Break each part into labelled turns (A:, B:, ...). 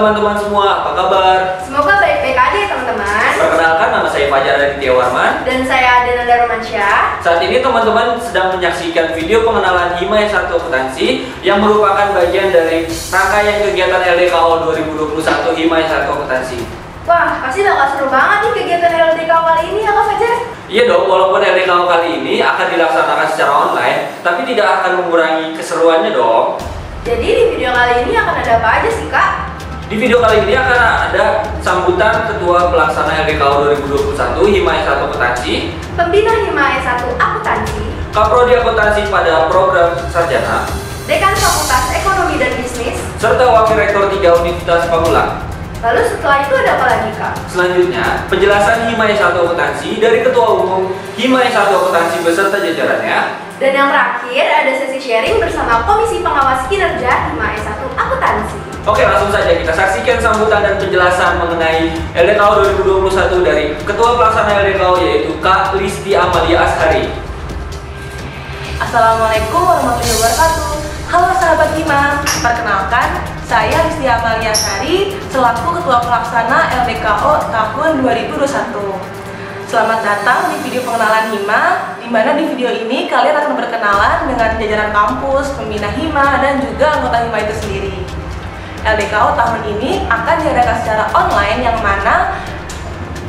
A: teman-teman semua, apa kabar?
B: Semoga baik-baik aja ya teman-teman.
A: Perkenalkan, nama saya Fajar Aditya Warman.
B: Dan saya Adenanda Romansyah.
A: Saat ini teman-teman sedang menyaksikan video pengenalan Hima S1 Akuntansi yang merupakan bagian dari rangkaian kegiatan LDKO 2021 Hima S1 Akuntansi.
B: Wah, pasti bakal seru banget nih kegiatan LDKO kali ini ya Kak Fajar?
A: Iya dong, walaupun LDKO kali ini akan dilaksanakan secara online, tapi tidak akan mengurangi keseruannya dong.
B: Jadi di video kali ini akan ada apa aja sih Kak?
A: Di video kali ini akan ada sambutan Ketua Pelaksana LDKO 2021 Hima S1 Akuntansi,
B: Pembina Hima S1 Akuntansi,
A: Kaprodi Akuntansi pada program sarjana,
B: Dekan Fakultas Ekonomi dan Bisnis,
A: serta Wakil Rektor 3 Universitas Pamulang.
B: Lalu setelah itu ada apa lagi Kak?
A: Selanjutnya, penjelasan Hima S1 Akuntansi dari Ketua Umum Hima S1 Akuntansi beserta jajarannya.
B: Dan yang terakhir ada sesi sharing bersama Komisi Pengawas Kinerja Hima S1 Akuntansi.
A: Oke, langsung saja kita saksikan sambutan dan penjelasan mengenai LDKO 2021 dari Ketua Pelaksana LDKO yaitu Kak Listi Amalia Ashari.
C: Assalamualaikum warahmatullahi wabarakatuh. Halo sahabat Hima, perkenalkan saya Listi Amalia Ashari selaku Ketua Pelaksana LDKO tahun 2021. Selamat datang di video pengenalan Hima, di mana di video ini kalian akan berkenalan dengan jajaran kampus, pembina Hima, dan juga anggota Hima itu sendiri. LDKO tahun ini akan diadakan secara online, yang mana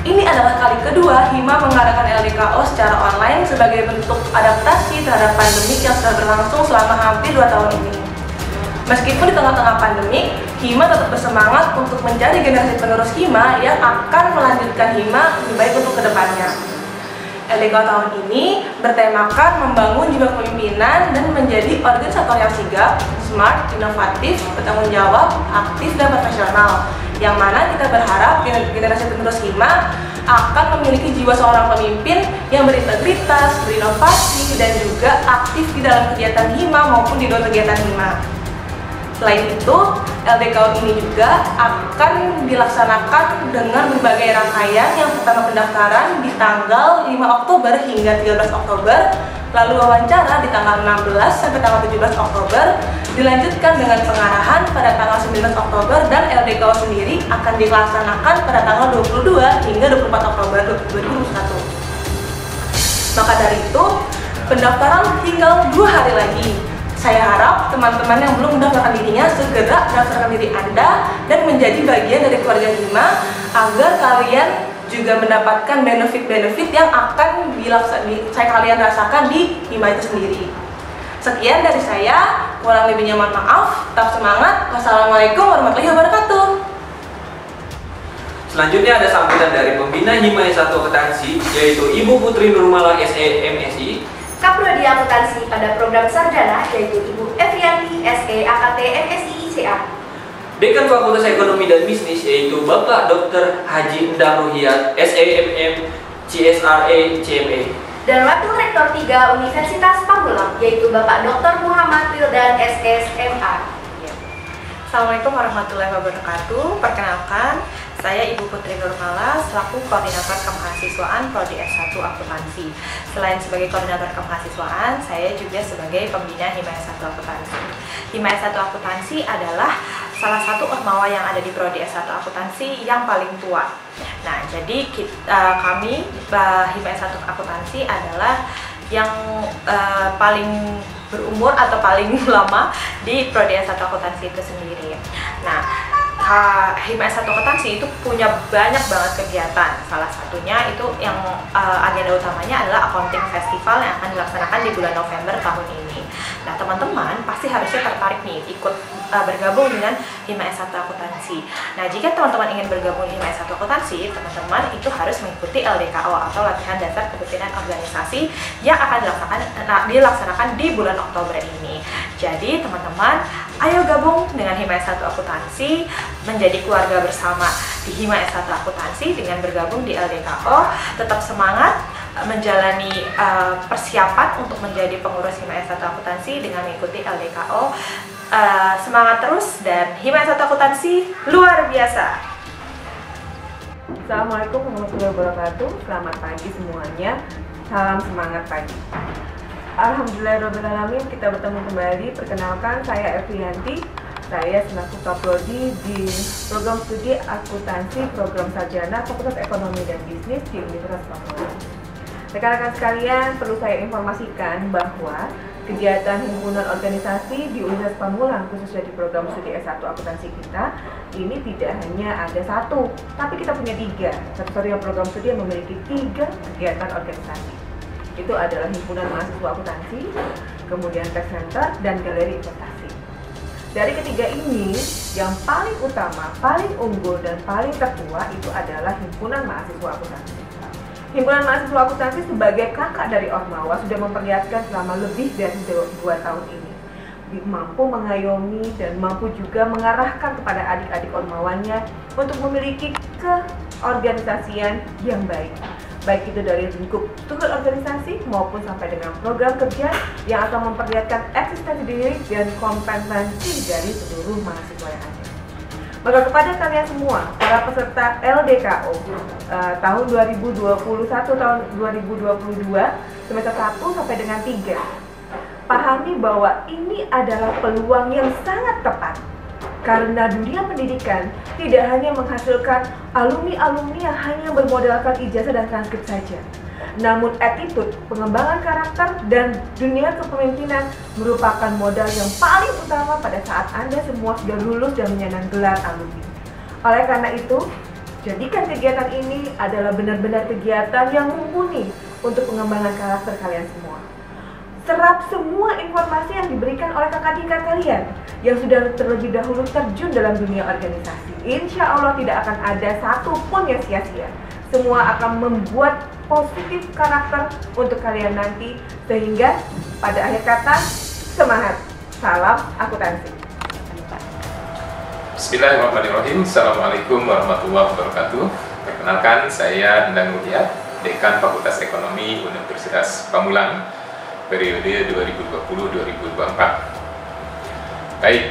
C: ini adalah kali kedua Hima mengadakan LDKO secara online sebagai bentuk adaptasi terhadap pandemi yang sudah berlangsung selama hampir 2 tahun ini. Meskipun di tengah-tengah pandemi, Hima tetap bersemangat untuk mencari generasi penerus Hima yang akan melanjutkan Hima lebih baik untuk kedepannya. LDKO tahun ini bertemakan membangun jiwa kepemimpinan dan menjadi organisator yang sigap, smart, inovatif, bertanggung jawab, aktif, dan profesional. Yang mana kita berharap generasi penerus Hima akan memiliki jiwa seorang pemimpin yang berintegritas, berinovasi, dan juga aktif di dalam kegiatan Hima maupun di luar kegiatan Hima. Selain itu, LDKO ini juga akan dilaksanakan dengan berbagai rangkaian. Yang pertama pendaftaran di tanggal 5 Oktober hingga 13 Oktober, lalu wawancara di tanggal 16 sampai tanggal 17 Oktober, dilanjutkan dengan pengarahan pada tanggal 19 Oktober, dan LDKO sendiri akan dilaksanakan pada tanggal 22 hingga 24 Oktober 2021. Maka dari itu, pendaftaran tinggal 2 hari lagi. Saya harap teman-teman yang belum mendaftarkan dirinya segera mendaftarkan diri Anda dan menjadi bagian dari keluarga Hima agar kalian juga mendapatkan benefit-benefit yang akan kalian rasakan di Hima itu sendiri. Sekian dari saya, kurang lebihnya mohon maaf. Tetap semangat. Wassalamualaikum warahmatullahi wabarakatuh.
A: Selanjutnya ada sambutan dari Pembina Hima S1 Akuntansi yaitu Ibu Putri Nurmala SE MSI,
B: Kaprodi Akuntansi pada program sarjana yaitu Ibu Evianti SE AKT MSI ICA.
A: Dekan Fakultas Ekonomi dan Bisnis yaitu Bapak Dr. Haji Endang Ruhiat SEMM CSRA CMA.
B: Dan Wakil Rektor 3 Universitas Pamulang yaitu Bapak Dr. Muhammad Wildan SSMA.
C: Assalamualaikum warahmatullahi wabarakatuh. Perkenalkan, saya Ibu Putri Nurmala selaku Koordinator Kemahasiswaan Prodi S1 Akuntansi. Selain sebagai Koordinator Kemahasiswaan, saya juga sebagai Pembina Hima S1 Akuntansi. Hima S1 Akuntansi adalah salah satu ormawa yang ada di Prodi S1 Akuntansi yang paling tua. Nah, jadi kami Hima S1 Akuntansi adalah yang paling berumur atau paling lama di Prodi S1 Akuntansi itu sendiri. Nah, Hima S1 Akuntansi itu punya banyak banget kegiatan. Salah satunya itu yang agenda utamanya adalah Accounting Festival yang akan dilaksanakan di bulan November tahun ini. Nah, teman-teman pasti harusnya tertarik nih ikut bergabung dengan Hima S1 Akuntansi. Nah, jika teman-teman ingin bergabung di Hima S1 Akuntansi, teman-teman itu harus mengikuti LDKO atau Latihan Dasar Kepemimpinan Organisasi yang akan dilaksanakan di bulan Oktober ini. Jadi, teman-teman, ayo gabung dengan Hima S1 Akuntansi, menjadi keluarga bersama di Hima S1 Akuntansi dengan bergabung di LDKO. Tetap semangat menjalani persiapan untuk menjadi pengurus Hima S1 Akuntansi dengan mengikuti LDKO. Semangat terus, dan Hima S1 Akuntansi luar biasa.
D: Assalamualaikum warahmatullahi wabarakatuh. Selamat pagi semuanya. Salam semangat pagi. Alhamdulillahirrahmanirrahim, kita bertemu kembali. Perkenalkan, saya Evianti Saya selaku Kaprodi di program studi akuntansi program sarjana Fakultas Ekonomi dan Bisnis di Universitas Pamulang. Rekan-rekan sekalian, perlu saya informasikan bahwa kegiatan himpunan organisasi di Universitas Pamulang, khususnya di program studi S1 akuntansi kita, ini tidak hanya ada satu, tapi kita punya tiga. Satu-satunya program studi yang memiliki 3 kegiatan organisasi. Itu adalah himpunan mahasiswa akuntansi, kemudian tech center, dan galeri investasi. Dari ketiga ini, yang paling utama, paling unggul, dan paling tertua itu adalah himpunan mahasiswa akuntansi. Himpunan mahasiswa akuntansi sebagai kakak dari Ormawa sudah memperlihatkan selama lebih dari 2 tahun ini mampu mengayomi dan mampu juga mengarahkan kepada adik-adik Ormawanya untuk memiliki keorganisasian yang baik. Baik itu dari lingkup struktur organisasi maupun sampai dengan program kerja yang akan memperlihatkan eksistensi diri dan kompetensi dari seluruh mahasiswa yang ada. Maka kepada kalian semua, para peserta LDKO tahun 2021, tahun 2022, semester 1 sampai dengan 3, pahami bahwa ini adalah peluang yang sangat tepat. Karena dunia pendidikan tidak hanya menghasilkan alumni-alumni yang hanya bermodalkan ijazah dan transkrip saja. Namun attitude, pengembangan karakter, dan dunia kepemimpinan merupakan modal yang paling utama pada saat Anda semua sudah lulus dan menyandang gelar alumni. Oleh karena itu, jadikan kegiatan ini adalah benar-benar kegiatan yang mumpuni untuk pengembangan karakter kalian semua. Serap semua informasi yang diberikan oleh kakak tingkat kalian yang sudah terlebih dahulu terjun dalam dunia organisasi. Insya Allah tidak akan ada satupun yang sia-sia. Semua akan membuat positif karakter untuk kalian nanti, sehingga pada akhir kata, semangat. Salam akuntansi.
E: Bismillahirrahmanirrahim. Assalamualaikum warahmatullahi wabarakatuh. Perkenalkan, saya Endang Ruhyat, Dekan Fakultas Ekonomi Universitas Pamulang, periode 2020-2024. Baik,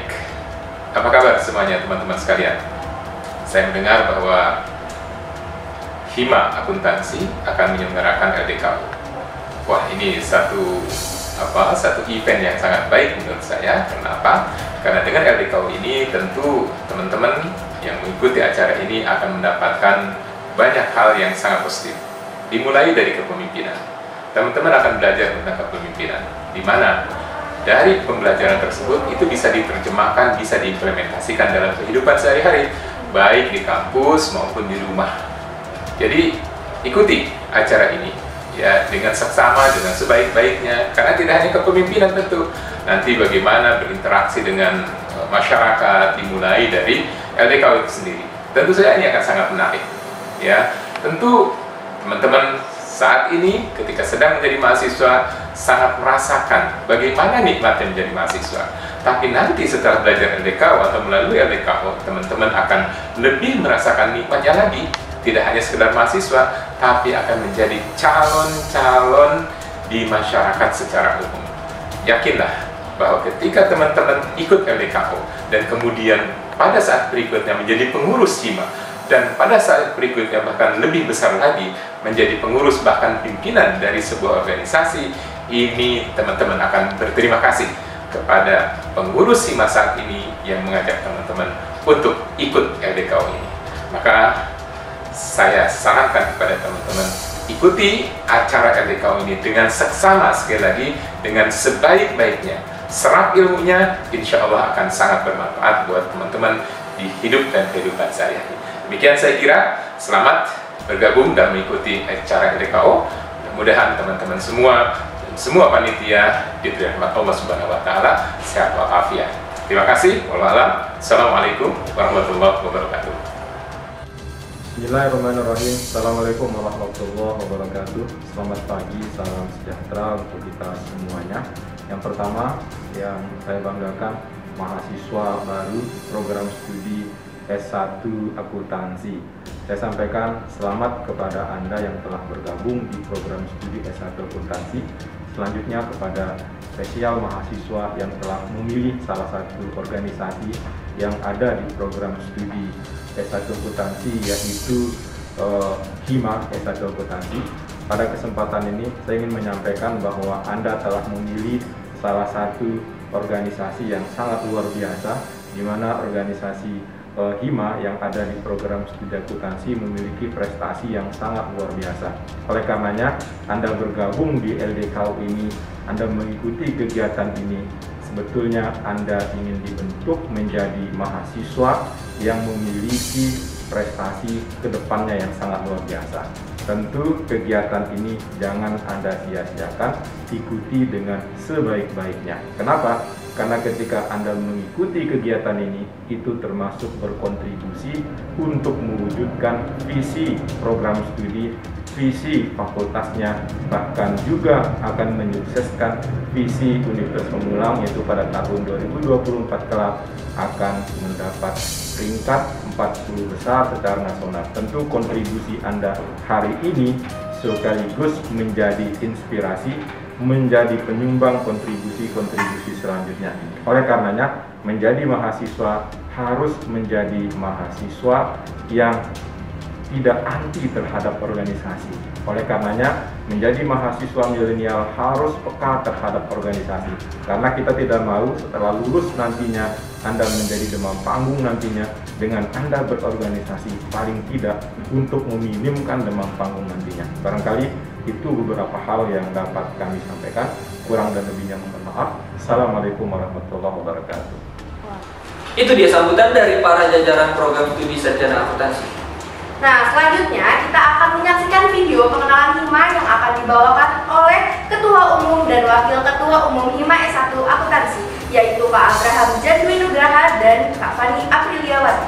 E: apa kabar semuanya teman-teman sekalian? Saya mendengar bahwa Hima Akuntansi akan menyelenggarakan LDKO. Wah, ini satu event yang sangat baik menurut saya. Kenapa? Karena dengan LDKO ini tentu teman-teman yang mengikuti acara ini akan mendapatkan banyak hal yang sangat positif. Dimulai dari kepemimpinan. Teman-teman akan belajar tentang kepemimpinan, di mana dari pembelajaran tersebut itu bisa diterjemahkan, bisa diimplementasikan dalam kehidupan sehari-hari, baik di kampus maupun di rumah. Jadi ikuti acara ini ya dengan seksama, dengan sebaik-baiknya, karena tidak hanya kepemimpinan tentu, nanti bagaimana berinteraksi dengan masyarakat, dimulai dari LDKO itu sendiri. Tentu saja ini akan sangat menarik ya. Tentu teman-teman saat ini ketika sedang menjadi mahasiswa sangat merasakan bagaimana nikmatnya menjadi mahasiswa. Tapi nanti setelah belajar LDKO atau melalui LDKO, teman-teman akan lebih merasakan nikmatnya lagi. Tidak hanya sekedar mahasiswa, tapi akan menjadi calon-calon di masyarakat secara umum. Yakinlah bahwa ketika teman-teman ikut LDKO dan kemudian pada saat berikutnya menjadi pengurus Hima, dan pada saat berikutnya bahkan lebih besar lagi menjadi pengurus bahkan pimpinan dari sebuah organisasi, ini teman-teman akan berterima kasih kepada pengurus Hima saat ini yang mengajak teman-teman untuk ikut LDKO ini. Maka saya sarankan kepada teman-teman, ikuti acara LDKO ini dengan seksama, sekali lagi dengan sebaik-baiknya. Serap ilmunya, insya Allah akan sangat bermanfaat buat teman-teman di hidup dan kehidupan sehari-hari. Demikian saya kira, selamat bergabung dan mengikuti acara LDKO. Mudah-mudahan teman-teman semua dan semua panitia diberi rahmat Allah Subhanahu wa taala, sehat walafiat. Terima kasih. Wallahualam. Assalamualaikum warahmatullahi wabarakatuh.
F: Bismillahirrahmanirrahim. Assalamualaikum warahmatullahi wabarakatuh. Selamat pagi, salam sejahtera untuk kita semuanya. Yang pertama yang saya banggakan, mahasiswa baru program studi S1 Akuntansi. Saya sampaikan selamat kepada Anda yang telah bergabung di program studi S1 Akuntansi. Selanjutnya kepada spesial mahasiswa yang telah memilih salah satu organisasi yang ada di program studi S1 Akuntansi, yaitu Hima S1 Akuntansi. Pada kesempatan ini saya ingin menyampaikan bahwa Anda telah memilih salah satu organisasi yang sangat luar biasa, di mana organisasi Hima yang ada di program studi akuntansi memiliki prestasi yang sangat luar biasa. Oleh karenanya, Anda bergabung di LDKU ini, Anda mengikuti kegiatan ini, sebetulnya Anda ingin dibentuk menjadi mahasiswa yang memiliki prestasi ke depannya yang sangat luar biasa. Tentu kegiatan ini jangan Anda sia-siakan, ikuti dengan sebaik-baiknya. Kenapa? Karena ketika Anda mengikuti kegiatan ini, itu termasuk berkontribusi untuk mewujudkan visi program studi, visi fakultasnya, bahkan juga akan menyukseskan visi Universitas Pamulang, yaitu pada tahun 2024 kelak akan mendapat peringkat 40 besar secara nasional. Tentu kontribusi Anda hari ini sekaligus menjadi inspirasi, menjadi penyumbang kontribusi-kontribusi selanjutnya. Oleh karenanya, menjadi mahasiswa harus menjadi mahasiswa yang tidak anti terhadap organisasi. Oleh karenanya, menjadi mahasiswa milenial harus peka terhadap organisasi. Karena kita tidak mau setelah lulus nantinya Anda menjadi demam panggung nantinya dengan Anda berorganisasi, paling tidak untuk meminimkan demam panggung nantinya. Barangkali itu beberapa hal yang dapat kami sampaikan. Kurang dan lebihnya mohon maaf. Assalamualaikum warahmatullahi wabarakatuh.
A: Itu dia sambutan dari para jajaran program studi sarjana akuntansi.
B: Nah, selanjutnya kita akan menyaksikan video pengenalan Hima yang akan dibawakan oleh Ketua Umum dan Wakil Ketua Umum Hima S1 Akuntansi, yaitu Pak Abraham Jadwi Nugraha dan Kak Fani Apriliawati.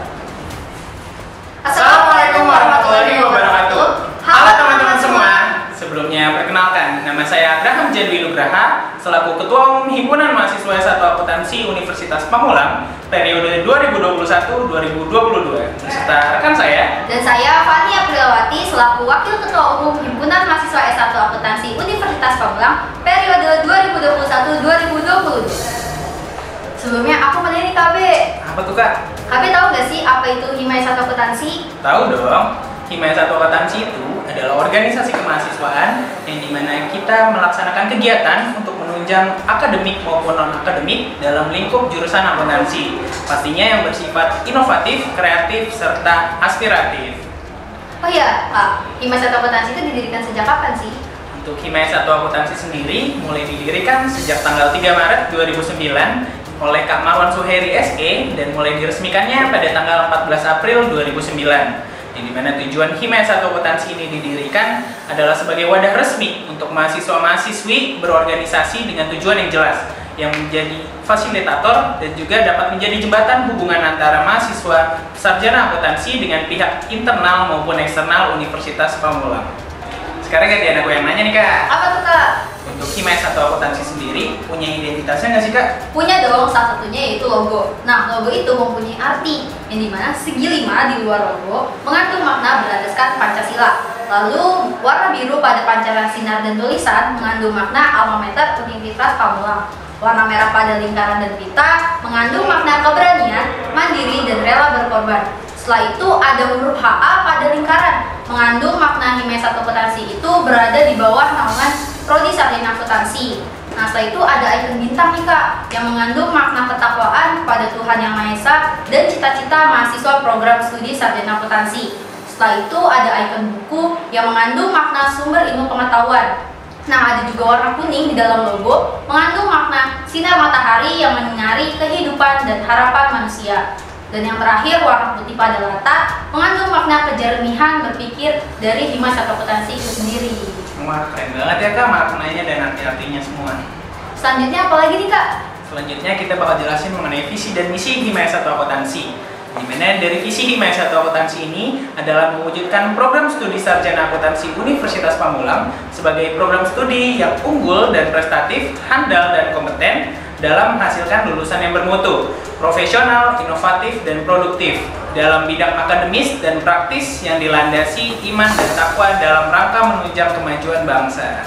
G: Assalamualaikum warahmatullahi wabarakatuh. Halo teman-teman semua. Sebelumnya perkenalkan, nama saya Abraham Jadwi Nugraha selaku Ketua Umum Himpunan Mahasiswa S1 Akuntansi Universitas Pamulang periode 2021-2022 beserta rekan saya.
H: Dan saya Fani Apriliawati selaku Wakil Ketua Umum Himpunan Mahasiswa S1 Akuntansi Universitas Pamulang periode 2021-2022. Sebelumnya aku mau nanya nih KB.
G: Apa tuh Kak?
H: KB tahu nggak sih apa itu Hima S1 Akuntansi?
G: Tahu dong. Hima S1 Akuntansi itu adalah organisasi kemahasiswaan yang dimana kita melaksanakan kegiatan untuk menunjang akademik maupun non-akademik dalam lingkup jurusan akuntansi. Pastinya yang bersifat inovatif, kreatif, serta aspiratif.
H: Oh iya, Kak. Hima S1 Akuntansi itu didirikan sejak kapan sih?
G: Untuk Hima S1 Akuntansi sendiri mulai didirikan sejak tanggal 3 Maret 2009 oleh Kak Marwan Suheri SE dan mulai diresmikannya pada tanggal 14 April 2009. Di mana tujuan Hima S1 Akuntansi ini didirikan adalah sebagai wadah resmi untuk mahasiswa-mahasiswi berorganisasi dengan tujuan yang jelas, yang menjadi fasilitator dan juga dapat menjadi jembatan hubungan antara mahasiswa sarjana akuntansi dengan pihak internal maupun eksternal Universitas Pamulang. Sekarang gantian aku yang nanya nih Kak.
H: Apa tuh Kak?
G: Untuk Hima S1 Akuntansi sendiri punya identitasnya nggak sih Kak?
H: Punya dong, salah satunya yaitu logo. Nah, logo itu mempunyai arti, yang dimana segi 5 di luar logo mengandung makna berlandaskan Pancasila. Lalu, warna biru pada pancaran sinar dan tulisan mengandung makna alma mater Universitas Pamulang. Warna merah pada lingkaran dan pita mengandung makna keberanian, mandiri, dan rela berkorban. Setelah itu ada huruf HA pada lingkaran, mengandung makna Hima S1 Akuntansi itu berada di bawah naungan Prodi Sarjana Akuntansi. Nah, setelah itu ada ikon bintang nih Kak, yang mengandung makna ketakwaan pada Tuhan Yang Maha Esa dan cita-cita mahasiswa program studi Sarjana Akuntansi. Setelah itu ada ikon buku yang mengandung makna sumber ilmu pengetahuan. Nah, ada juga warna kuning di dalam logo, mengandung makna sinar matahari yang menyinari kehidupan dan harapan manusia. Dan yang terakhir, warna putih pada latar mengandung makna kejernihan berpikir dari Hima S1 Akuntansi itu sendiri.
G: Wah, keren banget ya Kak maknanya dan arti-artinya semua.
H: Selanjutnya apa lagi nih Kak?
G: Selanjutnya kita bakal jelasin mengenai visi dan misi Hima S1 Akuntansi. Dimana dari visi Hima S1 Akuntansi ini adalah mewujudkan program studi sarjana akuntansi Universitas Pamulang sebagai program studi yang unggul dan prestatif, handal dan kompeten dalam menghasilkan lulusan yang bermutu, profesional, inovatif, dan produktif dalam bidang akademis dan praktis yang dilandasi iman dan takwa dalam rangka menunjang kemajuan bangsa.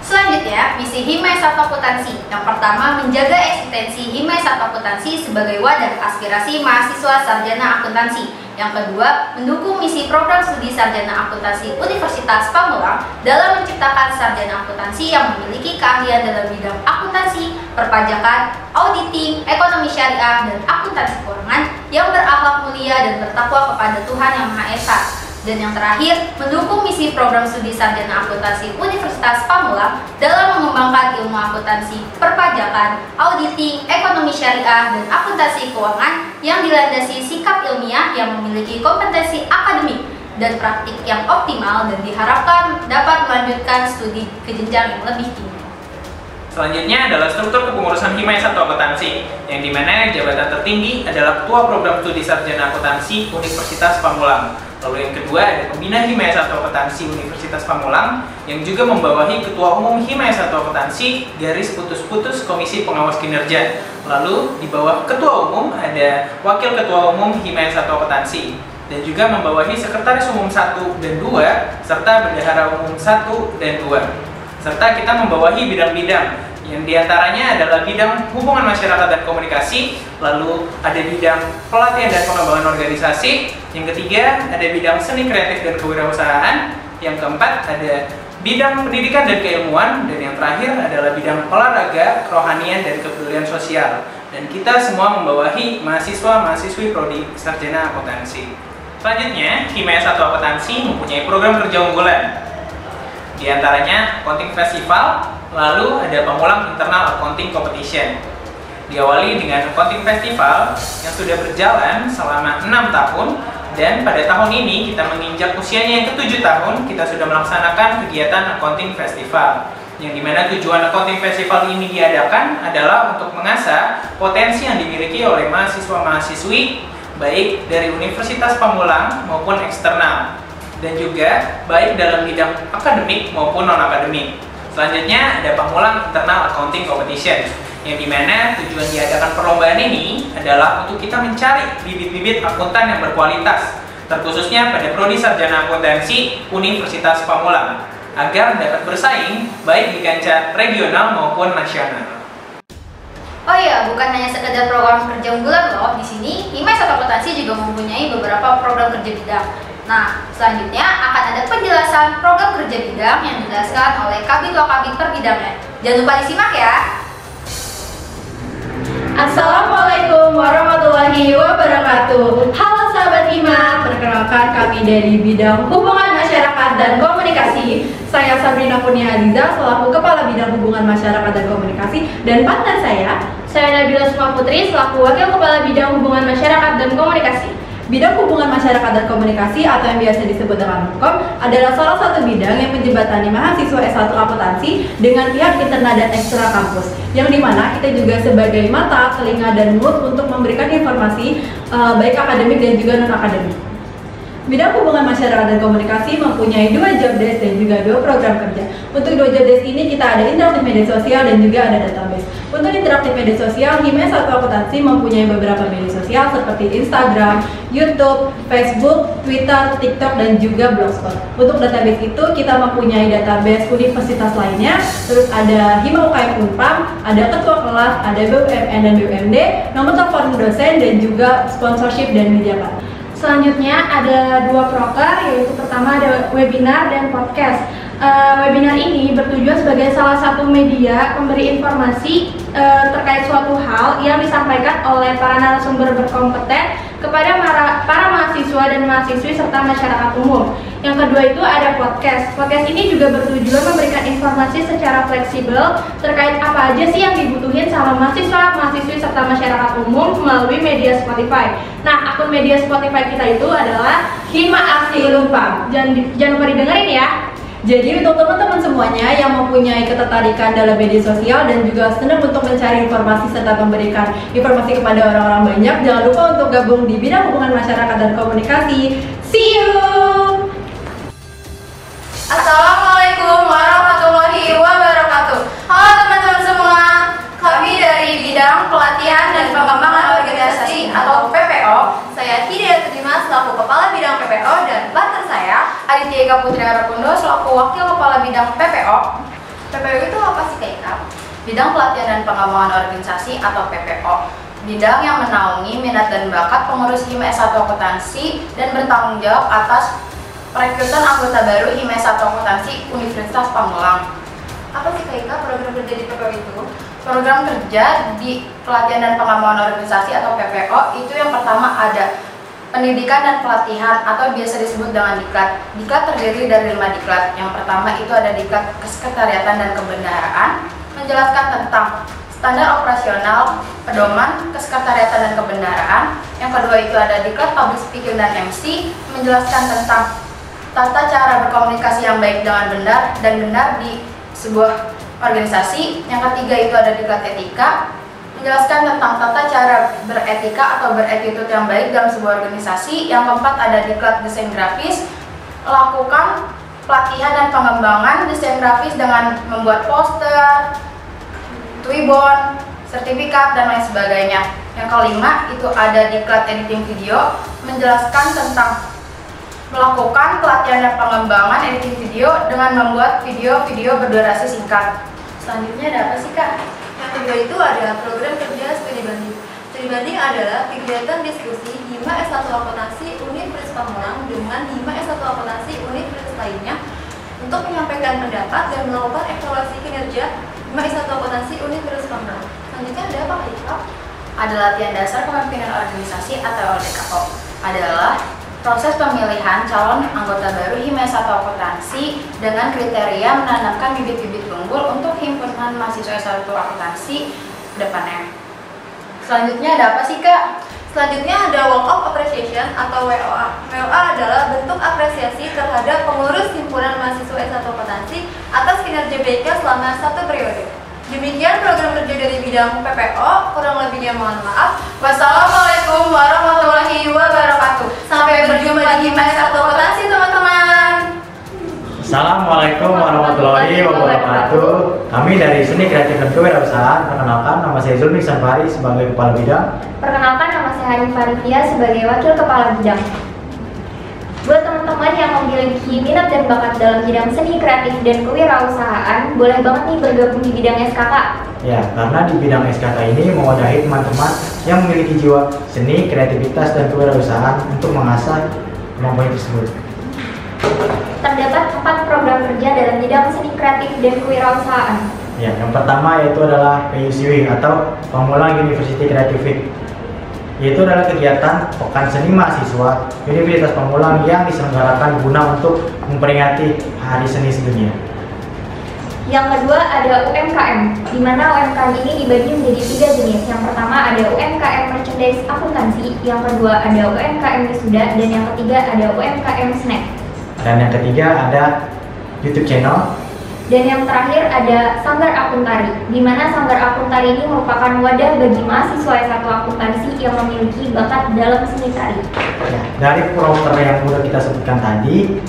H: Selanjutnya, misi Hima S1 Akuntansi. Yang pertama, menjaga eksistensi Hima S1 Akuntansi sebagai wadah aspirasi mahasiswa sarjana akuntansi. Yang kedua, mendukung misi program studi sarjana akuntansi Universitas Pamulang dalam menciptakan sarjana akuntansi yang memiliki keahlian dalam bidang akuntansi, perpajakan, auditing, ekonomi syariah, dan akuntansi keuangan yang berakhlak mulia dan bertakwa kepada Tuhan Yang Maha Esa. Dan yang terakhir, mendukung misi program studi sarjana akuntansi Universitas Pamulang dalam mengembangkan ilmu akuntansi, perpajakan, auditing, ekonomi syariah, dan akuntansi keuangan yang dilandasi sikap ilmiah yang memiliki kompetensi akademik dan praktik yang optimal dan diharapkan dapat melanjutkan studi ke jenjang yang lebih tinggi.
G: Selanjutnya adalah struktur kepengurusan Hima S1 Akuntansi, yang dimana jabatan tertinggi adalah Ketua Program Studi Sarjana Akuntansi Universitas Pamulang. Lalu yang kedua ada Pembina Hima S1 Akuntansi Universitas Pamulang, yang juga membawahi Ketua Umum Hima S1 Akuntansi garis putus-putus Komisi Pengawas Kinerja. Lalu di bawah Ketua Umum ada Wakil Ketua Umum Hima S1 Akuntansi, dan juga membawahi Sekretaris Umum 1 dan 2, serta Bendahara Umum 1 dan 2. Serta kita membawahi bidang-bidang yang diantaranya adalah bidang hubungan masyarakat dan komunikasi, lalu ada bidang pelatihan dan pengembangan organisasi, yang ketiga ada bidang seni kreatif dan kewirausahaan, yang keempat ada bidang pendidikan dan keilmuan, dan yang terakhir adalah bidang olahraga, kerohanian, dan kepedulian sosial. Dan kita semua membawahi mahasiswa-mahasiswi prodi sarjana akuntansi. Selanjutnya, Hima S1 Akuntansi mempunyai program kerja unggulan. Di antaranya Accounting Festival, lalu ada Pamulang Internal Accounting Competition. Diawali dengan Accounting Festival yang sudah berjalan selama 6 tahun, dan pada tahun ini kita menginjak usianya yang ke-7 tahun, kita sudah melaksanakan kegiatan Accounting Festival. Yang dimana tujuan Accounting Festival ini diadakan adalah untuk mengasah potensi yang dimiliki oleh mahasiswa-mahasiswi baik dari Universitas Pamulang maupun eksternal, dan juga baik dalam bidang akademik maupun non-akademik. Selanjutnya ada Pamulang Internal Accounting Competition, yang dimana tujuan diadakan perlombaan ini adalah untuk kita mencari bibit-bibit akuntan yang berkualitas, terkhususnya pada prodi sarjana akuntansi Universitas Pamulang, agar dapat bersaing baik di kancah regional maupun nasional.
H: Oh iya, bukan hanya sekedar program kerja unggulan loh. Di sini Hima S1 Akuntansi juga mempunyai beberapa program kerja bidang. Nah, selanjutnya akan ada penjelasan program kerja bidang yang dijelaskan oleh Kabid Wakabid per bidangnya. Jangan lupa disimak ya.
B: Assalamualaikum warahmatullahi wabarakatuh. Halo sahabat Hima, perkenalkan kami dari bidang hubungan masyarakat dan komunikasi. Saya Sabrina Kurnia Aziza selaku Kepala Bidang Hubungan Masyarakat dan Komunikasi, dan partner saya Nabila Sukma Putri selaku Wakil Kepala Bidang Hubungan Masyarakat dan Komunikasi. Bidang hubungan masyarakat dan komunikasi atau yang biasa disebut dengan Hukum adalah salah satu bidang yang menjembatani mahasiswa S1 akuntansi dengan pihak internal dan eksternal kampus, yang dimana kita juga sebagai mata, telinga, dan mulut untuk memberikan informasi baik akademik dan juga non-akademik. Bidang hubungan masyarakat dan komunikasi mempunyai 2 job desk dan juga 2 program kerja. Untuk 2 job desk ini kita ada interaktif media sosial dan juga ada database. Untuk interaktif media sosial, Hima S1 Akuntansi mempunyai beberapa media sosial seperti Instagram, YouTube, Facebook, Twitter, TikTok, dan juga Blogspot. Untuk database itu kita mempunyai database universitas lainnya, terus ada Hima UKM Unpam, ada ketua kelas, ada BUMN dan BUMD, nomor telepon dosen, dan juga sponsorship dan media partner.
I: Selanjutnya ada 2 proker, yaitu pertama ada webinar dan podcast. Webinar ini bertujuan sebagai salah satu media pemberi informasi terkait suatu hal yang disampaikan oleh para narasumber berkompeten kepada para mahasiswa dan mahasiswi serta masyarakat umum. Yang kedua itu ada podcast. Podcast ini juga bertujuan memberikan informasi secara fleksibel terkait apa aja sih yang dibutuhin sama mahasiswa, mahasiswi serta masyarakat umum melalui media Spotify. Nah, akun media Spotify kita itu adalah Hima Aksi Unpam. Jangan lupa didengerin ya.
B: Jadi untuk teman-teman semuanya yang mempunyai ketertarikan dalam media sosial dan juga senang untuk mencari informasi serta memberikan informasi kepada orang-orang banyak, jangan lupa untuk gabung di bidang hubungan masyarakat dan komunikasi. See you!
J: Assalamualaikum warahmatullahi wabarakatuh. Halo teman-teman semua, kami dari bidang pelatihan dan pengembangan organisasi atau PPO. Saya Hidayat Dimas selaku Kepala Bidang PPO, dan partner saya Aditya Eka Putri Arapundo selaku Wakil Kepala Bidang PPO. PPO itu apa sih Kak Ika? Bidang pelatihan dan pengembangan organisasi atau PPO. bidang yang menaungi minat dan bakat pengurus Hima S1 Akuntansi dan bertanggung jawab atas perekrutan anggota baru Hima S1 Akuntansi Universitas Pamulang.
B: Apa sih Kak Ika program kerja di PPO itu?
J: Program kerja di pelatihan dan pengembangan organisasi atau PPO itu yang pertama ada pendidikan dan pelatihan atau biasa disebut dengan diklat. Diklat terdiri dari 5 diklat. Yang pertama itu ada diklat kesekretariatan dan kebendaharaan, menjelaskan tentang standar operasional, pedoman, kesekretariatan dan kebendaharaan. Yang kedua itu ada diklat public speaking dan MC, menjelaskan tentang tata cara berkomunikasi yang baik dengan benar di sebuah organisasi. Yang ketiga itu ada diklat etika, menjelaskan tentang tata cara beretika atau beretitude yang baik dalam sebuah organisasi. Yang keempat ada diklat desain grafis, melakukan pelatihan dan pengembangan desain grafis dengan membuat poster, twibbon, sertifikat, dan lain sebagainya. Yang kelima itu ada diklat editing video, menjelaskan tentang melakukan pelatihan dan pengembangan editing video dengan membuat video-video berdurasi singkat. Selanjutnya ada apa sih Kak?
B: Yang kedua itu ada program kerja studi banding. Studi banding adalah kegiatan diskusi Hima S1 Akuntansi Universitas Pamulang dengan Hima S1 Akuntansi Universitas lainnya untuk menyampaikan pendapat dan melakukan evaluasi kinerja Hima S1 Akuntansi Universitas Pamulang. Selanjutnya ada apa Kak Ika?
J: Ada latihan dasar kepemimpinan organisasi atau LDKO. Adalah proses pemilihan calon anggota baru Hima S1 Akuntansi dengan kriteria menanamkan bibit-bibit unggul untuk himpunan mahasiswa S1 Akuntansi ke depannya. Selanjutnya ada apa sih Kak?
B: Selanjutnya ada Walk of Appreciation atau WOA. WOA adalah bentuk apresiasi terhadap pengurus himpunan mahasiswa S1 Akuntansi atas kinerja BK selama 1 periode. Demikian program kerja dari bidang PPO, kurang lebihnya mohon maaf.
J: Wassalamualaikum warahmatullahi wabarakatuh. Sampai berjumpa di Hima S1 Akuntansi teman-teman.
K: Assalamualaikum warahmatullahi wabarakatuh. Kami dari Seni Kreatif dan Kewirausahaan. Perkenalkan, nama saya Zulmi Sanfari sebagai Kepala Bidang.
L: Perkenalkan, nama saya Hanifah Rifia sebagai Wakil Kepala Bidang. Buat teman-teman yang memiliki minat dan bakat dalam bidang seni kreatif dan kewirausahaan, boleh banget nih bergabung di bidang SKK.
K: Ya, karena di bidang SKK ini mewadahi teman-teman yang memiliki jiwa seni, kreativitas, dan kewirausahaan untuk mengasah kemampuan tersebut.
L: Terdapat 4 program kerja dalam bidang seni kreatif dan kewirausahaan.
K: Ya, yang pertama yaitu adalah PUCW atau Pamulang University Creative Week. Yaitu adalah kegiatan Pekan Seni Mahasiswa Universitas Pamulang yang diselenggarakan guna untuk memperingati Hari Seni Sedunia.
L: Yang kedua ada UMKM, di mana UMKM ini dibagi menjadi 3 jenis. Yang pertama ada UMKM Merchandise Akuntansi, yang kedua ada UMKM Wisuda, dan yang ketiga ada UMKM Snack.
K: Dan yang ketiga ada YouTube channel.
L: Dan yang terakhir ada Sanggar Akuntari, di mana Sanggar Akuntari ini merupakan wadah bagi mahasiswa S1 Akuntansi yang memiliki bakat dalam seni tari.
K: Ya, dari proker yang sudah kita sebutkan tadi,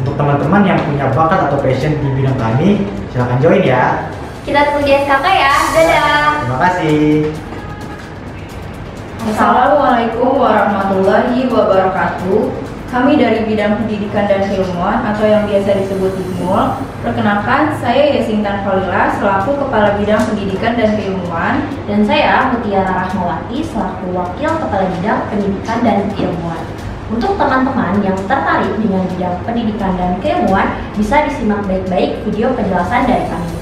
K: untuk teman-teman yang punya bakat atau passion di bidang kami, silahkan join ya.
L: Kita tunggu di SKK ya, dadah!
K: Terima kasih.
M: Assalamualaikum warahmatullahi wabarakatuh. Kami dari bidang pendidikan dan keilmuan atau yang biasa disebut Himul. Perkenalkan, saya Yasintan Falila selaku Kepala Bidang Pendidikan dan Keilmuan, dan saya Mutiara Rahmawati selaku Wakil Kepala Bidang Pendidikan dan Keilmuan. Untuk teman-teman yang tertarik dengan bidang pendidikan dan keilmuan, bisa disimak baik-baik video penjelasan dari kami.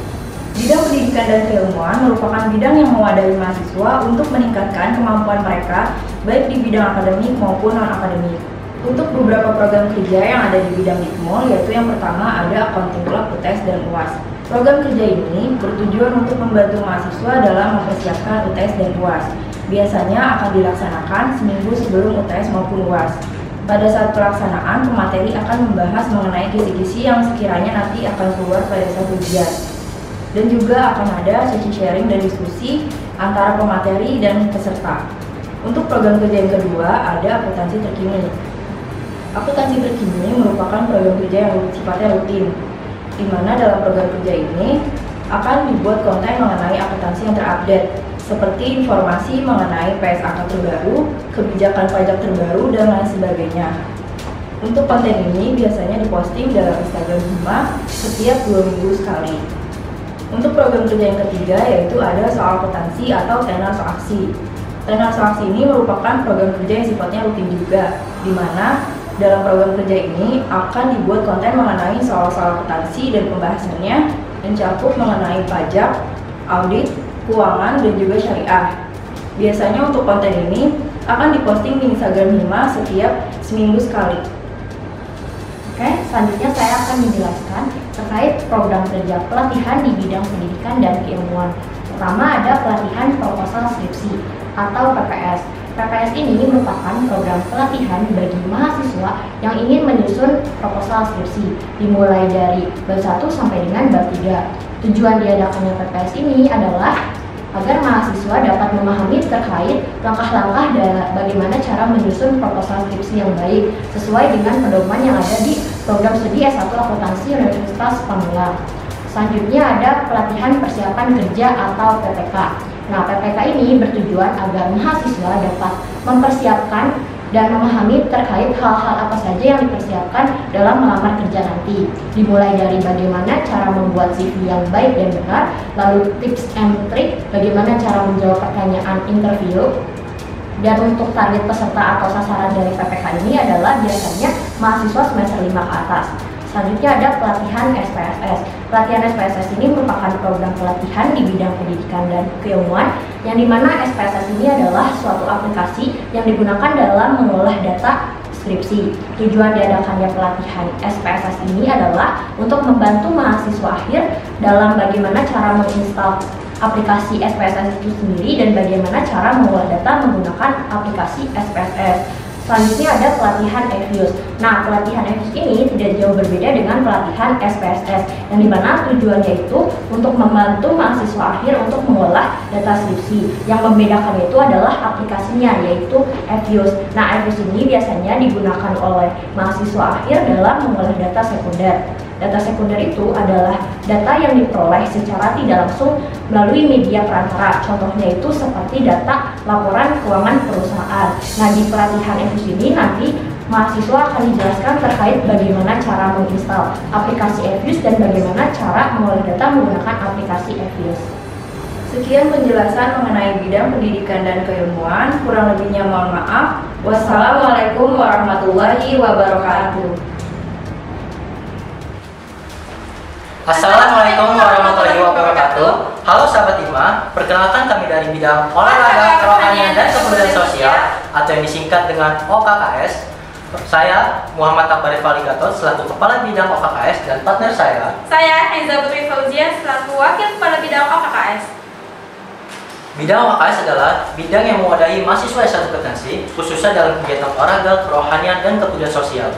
M: Bidang pendidikan dan keilmuan merupakan bidang yang mewadahi mahasiswa untuk meningkatkan kemampuan mereka baik di bidang akademik maupun non-akademik. Untuk beberapa program kerja yang ada di bidang Hikmul, yaitu yang pertama ada Accounting Club, UTS, dan UAS. Program kerja ini bertujuan untuk membantu mahasiswa dalam mempersiapkan UTS dan UAS. Biasanya akan dilaksanakan seminggu sebelum UTS maupun UAS. Pada saat pelaksanaan, pemateri akan membahas mengenai kisi-kisi yang sekiranya nanti akan keluar pada saat ujian. Dan juga akan ada sesi sharing dan diskusi antara pemateri dan peserta. Untuk program kerja yang kedua ada akuntansi terkini. Akuntansi terkini merupakan program kerja yang sifatnya rutin, di mana dalam program kerja ini akan dibuat konten mengenai akuntansi yang terupdate, seperti informasi mengenai PSAK terbaru, kebijakan pajak terbaru, dan lain sebagainya. Untuk konten ini biasanya diposting dalam Instagram Hima setiap 2 minggu sekali. Untuk program kerja yang ketiga yaitu ada soal akuntansi atau tenar soal aksi. Transaksi ini merupakan program kerja yang sifatnya rutin juga, di mana dalam program kerja ini akan dibuat konten mengenai soal-soal akuntansi dan pembahasannya mencakup mengenai pajak, audit, keuangan, dan juga syariah. Biasanya untuk konten ini akan diposting di Instagram Hima setiap seminggu sekali.
L: Oke, selanjutnya saya akan menjelaskan terkait program kerja pelatihan di bidang pendidikan dan keilmuan. Pertama ada pelatihan proposal skripsi atau PPS. PPS ini merupakan program pelatihan bagi mahasiswa yang ingin menyusun proposal skripsi dimulai dari bab 1 sampai dengan bab 3. Tujuan diadakannya PPS ini adalah agar mahasiswa dapat memahami terkait langkah-langkah bagaimana cara menyusun proposal skripsi yang baik sesuai dengan pedoman yang ada di program studi S1 Akuntansi Universitas Pamulang. Selanjutnya ada pelatihan persiapan kerja atau PPK. Nah, PPK ini bertujuan agar mahasiswa dapat mempersiapkan dan memahami terkait hal-hal apa saja yang dipersiapkan dalam melamar kerja nanti. Dimulai dari bagaimana cara membuat CV yang baik dan benar, lalu tips and trick bagaimana cara menjawab pertanyaan interview. Dan untuk target peserta atau sasaran dari PPK ini adalah biasanya mahasiswa semester 5 ke atas. Selanjutnya ada pelatihan SPSS. Pelatihan SPSS ini merupakan program pelatihan di bidang pendidikan dan keilmuan yang dimana SPSS ini adalah suatu aplikasi yang digunakan dalam mengolah data skripsi. Tujuan diadakannya pelatihan SPSS ini adalah untuk membantu mahasiswa akhir dalam bagaimana cara menginstal aplikasi SPSS itu sendiri dan bagaimana cara mengolah data menggunakan aplikasi SPSS. Selanjutnya ada pelatihan EVIUS. Nah, pelatihan EVIUS ini tidak jauh berbeda dengan pelatihan SPSS, yang dimana tujuannya itu untuk membantu mahasiswa akhir untuk mengolah data skripsi. Yang membedakan itu adalah aplikasinya, yaitu EVIUS. Nah, EVIUS ini biasanya digunakan oleh mahasiswa akhir dalam mengolah data sekunder. Data sekunder itu adalah data yang diperoleh secara tidak langsung melalui media perantara. Contohnya itu seperti data laporan keuangan perusahaan. Nah, di pelatihan EVIUS ini nanti mahasiswa akan dijelaskan terkait bagaimana cara menginstal aplikasi EVIUS dan bagaimana cara mengolah data menggunakan aplikasi EVIUS.
M: Sekian penjelasan mengenai bidang pendidikan dan keilmuan. Kurang lebihnya mohon maaf. Wassalamualaikum warahmatullahi wabarakatuh.
N: Assalamualaikum warahmatullahi wabarakatuh. Halo sahabat Hima, perkenalkan kami dari bidang olahraga, kerohanian, dan kebudayaan sosial atau yang disingkat dengan OKKS. Saya Muhammad Akbar Fali Gatot selaku Kepala Bidang OKKS dan partner saya
J: Haiza Putri Fauzia selaku Wakil Kepala Bidang OKKS.
N: Bidang OKKS adalah bidang yang mewadahi mahasiswa S1 akuntansi khususnya dalam kegiatan olahraga, kerohanian, dan kebudayaan sosial.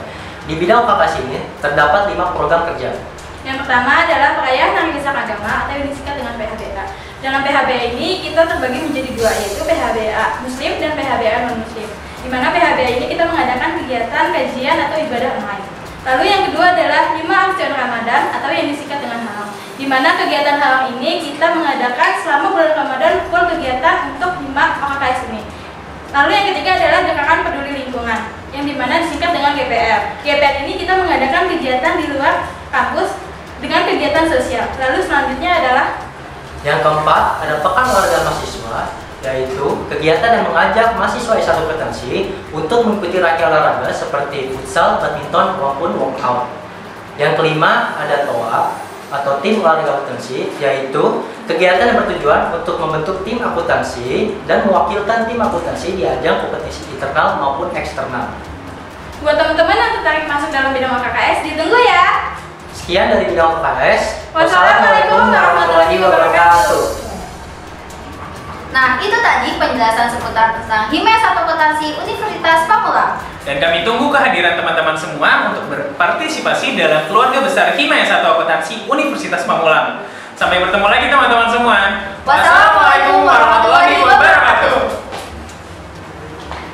N: Di bidang OKKS ini terdapat 5 program kerja.
J: Yang pertama adalah perayaan Hari Besar Agama atau yang disingkat dengan PHBA. Dalam PHBA ini kita terbagi menjadi 2, yaitu PHBA Muslim dan PHBA non-Muslim. Di mana PHBA ini kita mengadakan kegiatan kajian atau ibadah online. Lalu yang kedua adalah Hima Action Ramadan atau yang disingkat dengan Haram. Di mana kegiatan Haram ini kita mengadakan selama bulan Ramadan full kegiatan untuk Hima OKKS ini. Lalu yang ketiga adalah Gerakan Peduli Lingkungan yang dimana disingkat dengan GPR. GPR ini kita mengadakan kegiatan di luar kampus dengan kegiatan sosial. Lalu selanjutnya adalah
N: yang keempat ada Pekan Olahraga Mahasiswa, yaitu kegiatan yang mengajak mahasiswa S1 akuntansi untuk mengikuti rangkaian olahraga seperti futsal, badminton, maupun workout. Yang kelima ada TOA atau tim olahraga akuntansi, yaitu kegiatan yang bertujuan untuk membentuk tim akuntansi dan mewakilkan tim akuntansi di ajang kompetisi internal maupun eksternal.
J: Buat teman-teman yang tertarik masuk dalam bidang OKKS, ditunggu ya.
N: Sekian dari bidang OKKS.
J: Wassalamualaikum warahmatullahi wabarakatuh.
H: Nah, itu tadi penjelasan seputar tentang Hima S1 Akuntansi Universitas Pamulang.
G: Dan kami tunggu kehadiran teman-teman semua untuk berpartisipasi dalam keluarga besar Hima S1 Akuntansi Universitas Pamulang. Sampai bertemu lagi teman-teman semua.
J: Wassalamualaikum warahmatullahi wabarakatuh.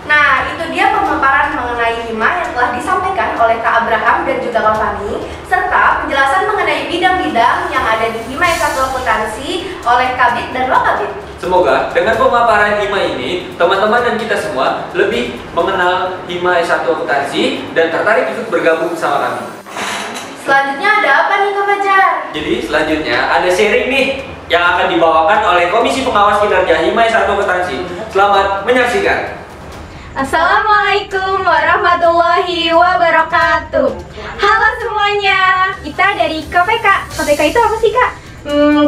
B: Nah, itu dia pemaparan mengenai Hima yang telah disampaikan oleh Kak Abraham dan juga Kak Fani, serta penjelasan mengenai bidang-bidang yang ada di Hima S1 Akuntansi oleh Kabit dan Wakabit.
A: Semoga dengan pemaparan Hima ini, teman-teman dan kita semua lebih mengenal Hima S1 Akuntansi dan tertarik ikut bergabung bersama kami.
B: Selanjutnya ada apa nih Kak Fajar?
A: Jadi selanjutnya ada sharing nih yang akan dibawakan oleh Komisi Pengawas Kinerja Hima S1 Akuntansi. Selamat menyaksikan.
I: Assalamualaikum warahmatullahi wabarakatuh. Halo semuanya, kita dari KPK. KPK itu apa sih Kak?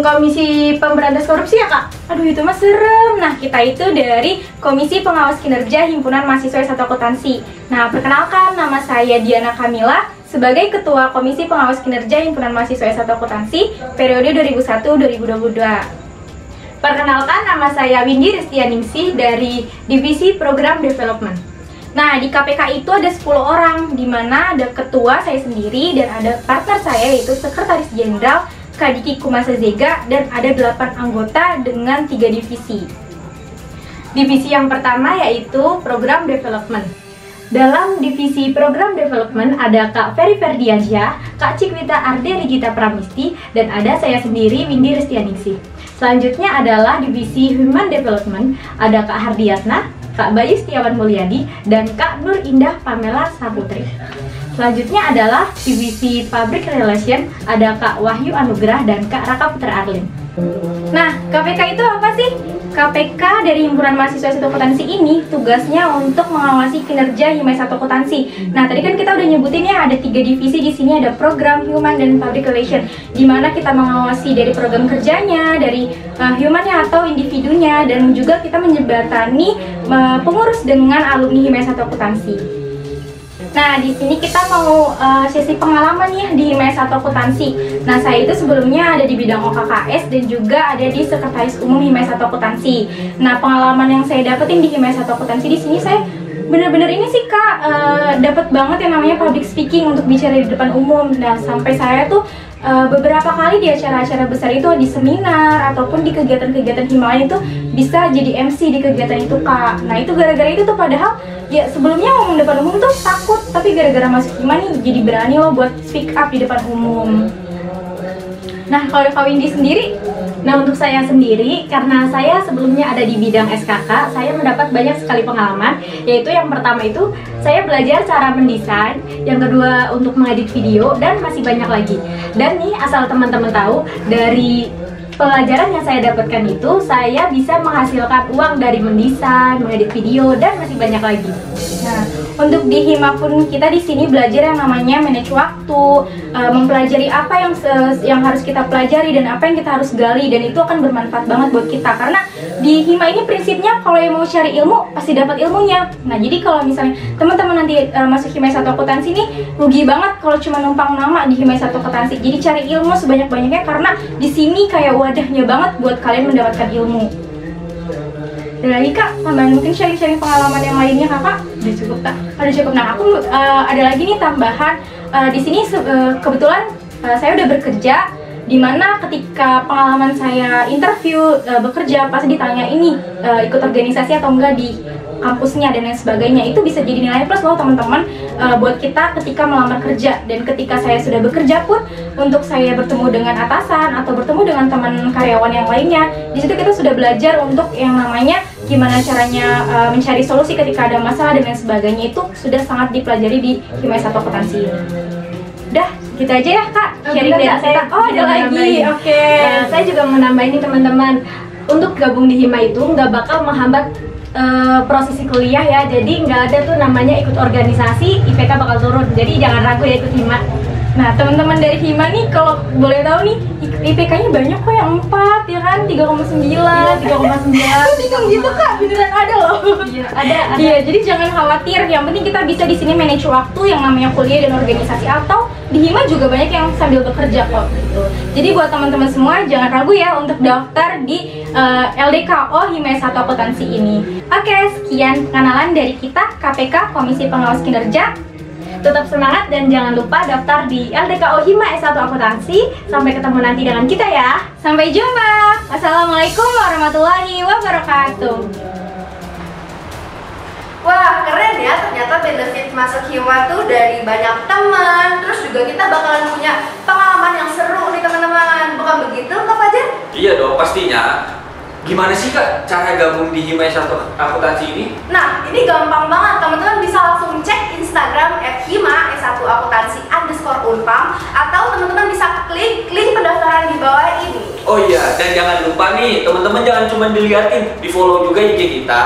I: Komisi Pemberantas Korupsi ya Kak? Aduh itu mah serem. Nah kita itu dari Komisi Pengawas Kinerja Himpunan Mahasiswa S1 Akuntansi. Nah perkenalkan, nama saya Diana Kamila sebagai Ketua Komisi Pengawas Kinerja Himpunan Mahasiswa S1 Akuntansi periode 2001-2022. Perkenalkan, nama saya Windy Restianingsih dari Divisi Program Development. Nah, di KPK itu ada 10 orang, di mana ada ketua saya sendiri dan ada partner saya yaitu Sekretaris Jenderal Kadiki Kumasa Zega, dan ada 8 anggota dengan 3 divisi. Divisi yang pertama yaitu Program Development. Dalam divisi Program Development ada Kak Ferry Ferdiansyah, Kak Cikwita Arde Rigita Pramisti, dan ada saya sendiri Windy Restianingsih. Selanjutnya adalah divisi Human Development, ada Kak Hardiatna, Kak Bayu Setiawan Mulyadi, dan Kak Nur Indah Pamela Saputri. Selanjutnya adalah divisi Public Relation, ada Kak Wahyu Anugrah dan Kak Raka Putra Arlin. Nah, KPK itu apa sih? KPK dari Himpunan Mahasiswa S1 Akuntansi ini tugasnya untuk mengawasi kinerja Hima S1 Akuntansi. Nah, tadi kan kita udah nyebutin ya ada 3 divisi di sini, ada program, human, dan public relation, di mana kita mengawasi dari program kerjanya, dari humannya atau individunya, dan juga kita menjembatani pengurus dengan alumni Hima S1 Akuntansi. Nah, di sini kita mau sesi pengalaman ya di Hima S1 Akuntansi. Nah, saya itu sebelumnya ada di bidang OKKS dan juga ada di Sekretaris Umum Hima S1 Akuntansi. Nah, pengalaman yang saya dapetin di Hima S1 Akuntansi di sini saya bener-bener ini sih Kak, dapet banget yang namanya public speaking untuk bicara di depan umum. Nah, sampai saya tuh beberapa kali di acara-acara besar itu, di seminar ataupun di kegiatan-kegiatan Hima lain itu bisa jadi MC di kegiatan itu Kak. Nah, itu gara-gara itu tuh, padahal ya sebelumnya ngomong depan umum tuh takut, tapi gara-gara masuk Hima nih jadi berani loh buat speak up di depan umum. Nah, kalau Kak Windy sendiri? Nah, untuk saya sendiri, karena saya sebelumnya ada di bidang SKK, saya mendapat banyak sekali pengalaman, yaitu yang pertama itu saya belajar cara mendesain, yang kedua untuk mengedit video, dan masih banyak lagi. Dan nih, asal teman-teman tahu, dari pelajaran yang saya dapatkan itu, saya bisa menghasilkan uang dari mendesain, mengedit video, dan masih banyak lagi. Nah, untuk di Hima pun kita di sini belajar yang namanya manage waktu, mempelajari apa yang harus kita pelajari dan apa yang kita harus gali, dan itu akan bermanfaat banget buat kita. Karena di Hima ini prinsipnya kalau yang mau cari ilmu pasti dapat ilmunya. Nah, jadi kalau misalnya teman-teman nanti masuk Hima S1 Akuntansi nih, rugi banget kalau cuma numpang nama di Hima S1 Akuntansi. Jadi cari ilmu sebanyak-banyaknya, karena di sini kayak wadahnya banget buat kalian mendapatkan ilmu. Dan lagi Kak, tambahan mungkin sharing-sharing pengalaman yang lainnya Kakak? Udah cukup Kak? Udah cukup. Nah, aku ada lagi nih tambahan. Di sini kebetulan saya udah bekerja, dimana ketika pengalaman saya interview bekerja, pasti ditanya ini ikut organisasi atau enggak di kampusnya dan lain sebagainya. Itu bisa jadi nilai plus loh teman-teman buat kita ketika melamar kerja. Dan ketika saya sudah bekerja pun, untuk saya bertemu dengan atasan atau bertemu dengan teman karyawan yang lainnya, di situ kita sudah belajar untuk yang namanya gimana caranya mencari solusi ketika ada masalah dan lain sebagainya. Itu sudah sangat dipelajari di Hima S1 Akuntansi. Udah, gitu aja ya Kak sharing dari saya. Oh, ada lagi. Oke. Saya juga mau nambahin nih teman-teman, untuk gabung di Hima itu nggak bakal menghambat prosesi kuliah ya. Jadi nggak ada tuh namanya ikut organisasi, IPK bakal turun. Jadi jangan ragu ya ikut Hima. Nah, teman-teman dari Hima nih, kalau boleh tahu nih, IPK-nya banyak kok yang 4 ya kan, 3,9, 3,9. Bingung gitu Kak, beneran ada loh. Iya, ada. Iya, jadi jangan khawatir. Yang penting kita bisa di sini manage waktu yang namanya kuliah dan organisasi, atau di Hima juga banyak yang sambil bekerja kok gitu. Jadi buat teman-teman semua jangan ragu ya untuk daftar di LDKO Hima S1 Akuntansi ini. Oke, sekian pengenalan dari kita KPK Komisi Pengawas Kinerja. Tetap semangat dan jangan lupa daftar di LDKO Hima S1 Akuntansi. Sampai ketemu nanti dengan kita ya. Sampai jumpa. Wassalamualaikum warahmatullahi wabarakatuh.
B: Wah, keren ya, ternyata benefit masuk Hima tuh dari banyak teman. Terus juga kita bakalan punya pengalaman yang seru nih teman-teman. Bukan begitu Kak Fajar?
A: Iya dong, pastinya. Gimana sih Kak cara gabung di Hima S1 Akuntansi ini?
B: Nah, ini gampang banget. Teman-teman bisa langsung cek Instagram @hima_s1akuntansi_unpam atau teman-teman bisa klik link pendaftaran di bawah ini.
A: Oh iya, dan jangan lupa nih, teman-teman jangan cuma dilihatin, di-follow juga IG kita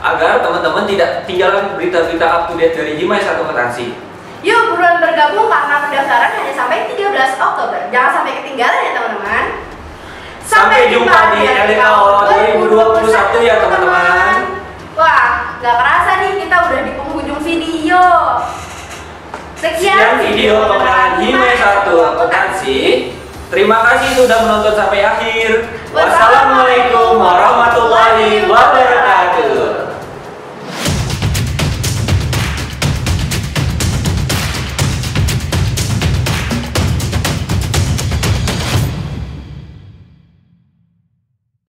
A: agar teman-teman tidak ketinggalan berita-berita up to date dari Hima S1 Akuntansi.
B: Yuk buruan bergabung karena pendaftaran hanya sampai 13 Oktober. Jangan sampai ketinggalan ya teman-teman.
A: Sampai jumpa di LDKO 2021 ya teman-teman.
B: Wah, gak kerasa nih kita udah di penghujung video.
A: Sekian video pengenalan Hima S1 Akuntansi. Terima kasih sudah menonton sampai akhir. Wassalamualaikum warahmatullahi wabarakatuh.